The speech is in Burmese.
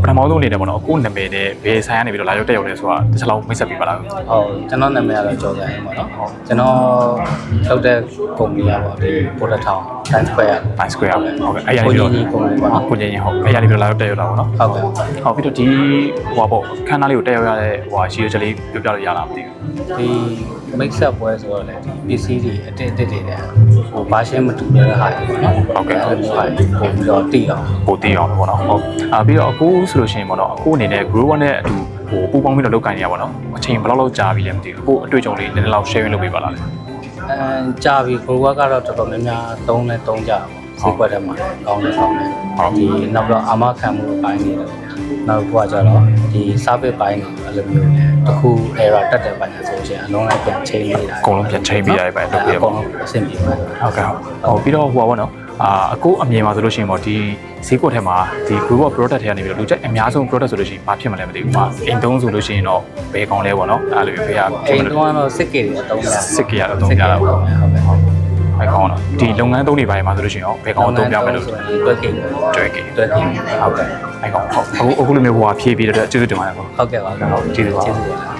ထမဆုံးအနေနဲ့ပေါ့နော်အခုနာမည်နဲ့ဘယ်ဆိုင်ကနေပြီးတော့လာရောက်တက်ရောက်လဲဆိုတာတစ်ချက်လောက်မိတ်ဆက်ပြပါလား ဟုတ်ကျွန်တော်နာမည်ကတော့ကျော်ကြရင်ပေါ့နော်ကျွန်တော်လုပ်တဲ့ကုမ္ပဏီကပေါ့ဒီပေါ်တစ်ထောင် Times Square Times Square ဟုတ်ကဲ့အဲ့ရနေပြီးတော့ ကုမ္ပဏီပေါ့နော် ကိုကြီးရင်ဟုတ်အဲ့ရနေပြီးတော့လာရောက်တက်ရောက်တာပေါ့နော် ဟုတ်ကဲ့ ဟုတ်ပြီးတော့ဒီဟိုပေါ့ခန်းသားလေးကိုတက်ရောက်ရတဲ့ဟိုရှိရချက်လေးပြောပြလို့ရလားမသိဘူး ဒီ mix up ပွဲဆိုတော့လေဒီပစ္စည်းတွေအတစ်တွေနဲ့ဟိုဘာရှင်းမတူတဲ့ဟာတွေပေါ့နော်ဟုတ်ကဲ့အဲ့လိုဟာတွေပို့ပြီးတော့တိအောင် ပိုတည်အောင်ပေါ့နော်ဟုတ်ပြီးတော့အခုဆိုလို့ရှိရင်ပေါ့နော်အခုအနေနဲ့ group 1နဲ့အတူဟိုပူပေါင်းပြီးတော့လုပ်ကိုင်နေရပါတော့အချိန်ဘယ်လောက်ကြာပြီလဲမသိဘူးအခုအတွေ့အကြုံလေးနည်းနည်းလောက် sharing လုပ်ပေးပါလားလေ ကြာပြီ group ကတော့တော်တော်များများသုံးကြပါဈေးကွက်ထဲမှာကောင်းတယ်ဒီနောက်တော့အာမခံမှုပိုင်းနေတယ်နောက်ကကြတော့ဒီ service ပိုင်းနေအဲ့လိုမျိုးတခု error တက်တဲ့ပိုင်းဆိုရင်အလုံးလိုက်ပြန်ချိန်နေတာ အကုန်လုံးပြန်ချိန်ပေးရတဲ့ပိုင်းလုပ်ပေးရပါ အဆင်ပြေပါဟုတ်ကဲ့ဟုတ်ပြီးတော့ဟိုပါဘောနော်အခုအမြင်ပါဆိုလို့ရှိရင်ပေါ့ဒီဈေးကွက်ထဲမှာဒီ group of product တွေကနေပြီးတော့လူကြိုက်အများဆုံး product ဆိုလို့ရှိရင်ဘာဖြစ်မလဲမသိဘူး။အိမ်သုံးဆိုလို့ရှိရင်တော့ဘယ်ကောင်းလဲပေါ့နော်။အဲ့လိုပဲရအိမ်သုံးကတော့စစ်ကေတွေအသုံးရစစ်ကေရတော့သုံးကြတာပေါ့။ဟုတ်ကဲ့ဟုတ်။အဲ့ကောင်းတော့ဒီလုပ်ငန်းသုံးတွေပိုင်းမှာဆိုလို့ရှိရင်ရောဘယ်ကောင်းသုံးပြမယ်လို့တွဲကေဟုတ်ကဲ့အဲ့ကောင်းဟုတ်အခုလိုမျိုးဟိုဖြည့်ပြီးတော့ကျေးဇူးတင်ပါတယ်ပေါ့ဟုတ်ကဲ့ပါဟုတ်ကျေးဇူးပါ